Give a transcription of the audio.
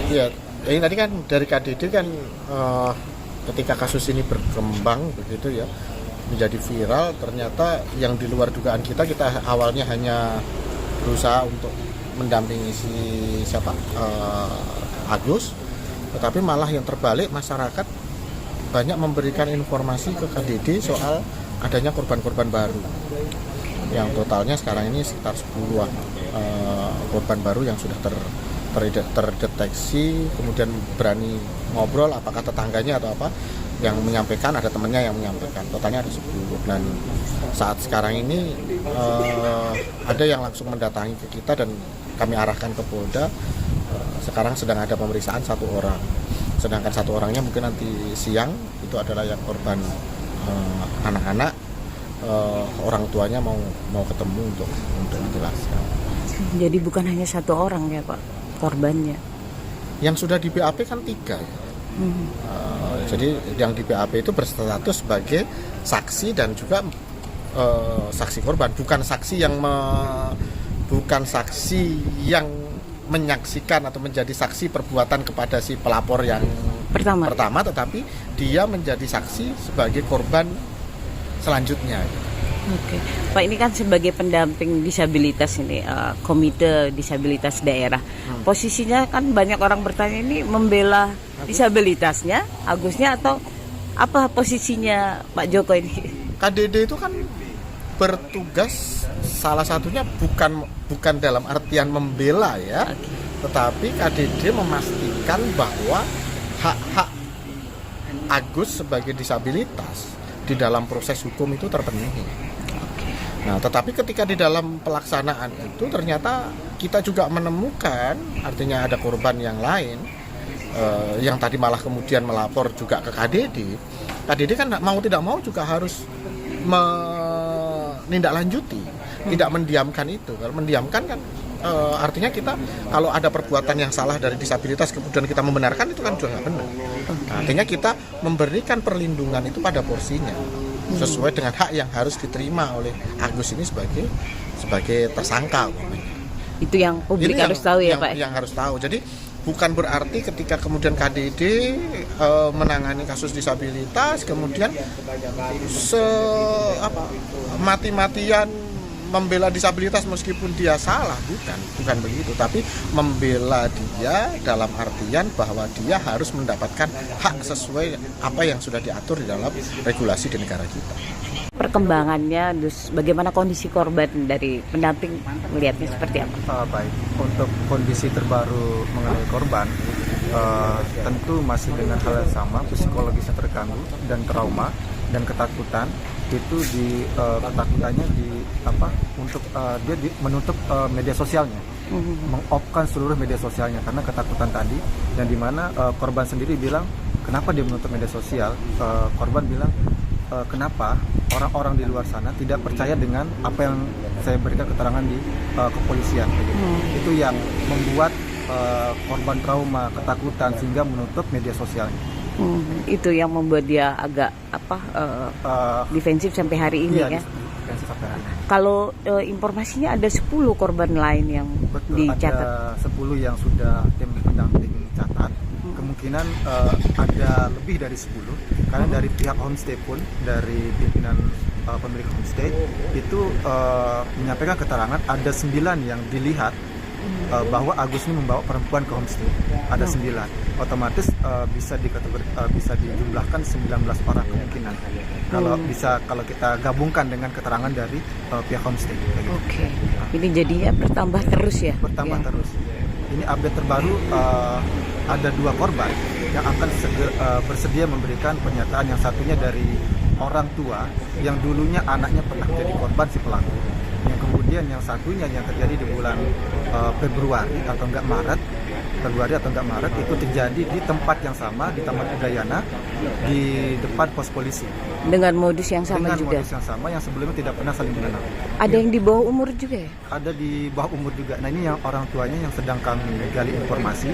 Ya, ini tadi kan dari KDD kan ketika kasus ini berkembang begitu ya, menjadi viral, ternyata yang di luar dugaan kita awalnya hanya berusaha untuk mendampingi si siapa Agus, tetapi malah yang terbalik masyarakat banyak memberikan informasi ke KDD soal adanya korban-korban baru, yang totalnya sekarang ini sekitar 10-an korban baru yang sudah terdeteksi, kemudian berani ngobrol, apakah tetangganya atau apa yang menyampaikan, ada temannya yang menyampaikan, totalnya ada 10. Dan saat sekarang ini ada yang langsung mendatangi ke kita dan kami arahkan ke Polda. Sekarang sedang ada pemeriksaan 1 orang, sedangkan 1 orangnya mungkin nanti siang itu adalah yang korban anak-anak. Orang tuanya mau ketemu untuk menjelaskan. Jadi bukan hanya 1 orang ya Pak korbannya? Yang sudah di BAP kan 3 ya. Jadi yang di BAP itu berstatus sebagai saksi dan juga saksi korban, bukan saksi yang menyaksikan atau menjadi saksi perbuatan kepada si pelapor yang pertama, tetapi dia menjadi saksi sebagai korban selanjutnya. Oke, Pak, ini kan sebagai pendamping disabilitas ini, komite disabilitas daerah. Posisinya kan banyak orang bertanya, ini membela disabilitasnya, Agusnya, atau apa posisinya Pak Joko ini? KDD itu kan bertugas, salah satunya bukan dalam artian membela ya, tetapi KDD memastikan bahwa hak-hak Agus sebagai disabilitas di dalam proses hukum itu terpenuhi. Nah, tetapi ketika di dalam pelaksanaan itu ternyata kita juga menemukan, artinya ada korban yang lain yang tadi malah kemudian melapor juga ke KDD. KDD kan mau tidak mau juga harus menindaklanjuti, tidak mendiamkan itu. Kalau mendiamkan kan artinya kita kalau ada perbuatan yang salah dari disabilitas kemudian kita membenarkan, itu kan juga nggak benar. Nah, artinya kita memberikan perlindungan itu pada porsinya, sesuai dengan hak yang harus diterima oleh Agus ini sebagai tersangka. Itu yang publik harus tahu ya Pak? Yang harus tahu. Jadi bukan berarti ketika kemudian KDD menangani kasus disabilitas kemudian mati-matian membela disabilitas meskipun dia salah, bukan begitu, tapi membela dia dalam artian bahwa dia harus mendapatkan hak sesuai apa yang sudah diatur di dalam regulasi di negara kita. Perkembangannya, dus bagaimana kondisi korban dari pendamping melihatnya seperti apa? Baik, untuk kondisi terbaru mengenai korban, tentu masih dengan hal yang sama, psikologisnya terganggu dan trauma dan ketakutan. Itu ketakutannya untuk dia menutup media sosialnya, meng-off-kan seluruh media sosialnya karena ketakutan tadi, dan dimana korban sendiri bilang kenapa dia menutup media sosial. Korban bilang kenapa orang-orang di luar sana tidak percaya dengan apa yang saya berikan keterangan di kepolisian. Itu yang membuat korban trauma, ketakutan sehingga menutup media sosialnya. Itu yang membuat dia agak defensif sampai hari ini ya. Kalau informasinya ada 10 korban lain yang dicatat. Ada 10 yang sudah tim pendamping catat. Kemungkinan ada lebih dari 10 karena dari pihak homestay pun, dari pimpinan pemilik homestay itu menyampaikan keterangan ada 9 yang dilihat bahwa Agus ini membawa perempuan ke homestay. Ada 9, otomatis bisa dijumlahkan 19 orang kemungkinan. Kalau kita gabungkan dengan keterangan dari pihak homestay. Oke. Ini jadinya bertambah terus ya? Bertambah terus. Ini update terbaru, ada 2 korban yang akan bersedia memberikan pernyataan. Yang satunya dari orang tua yang dulunya anaknya pernah jadi korban si pelaku. Yang kemudian yang satunya yang terjadi di bulan Februari atau enggak Maret itu terjadi di tempat yang sama, di Taman Udayana, di depan pos polisi. Dengan modus yang sama juga? Dengan modus yang sama, yang sebelumnya tidak pernah saling mengenal. Ada yang di bawah umur juga ya? Ada di bawah umur juga. Nah, ini yang orang tuanya yang sedang kami gali informasi.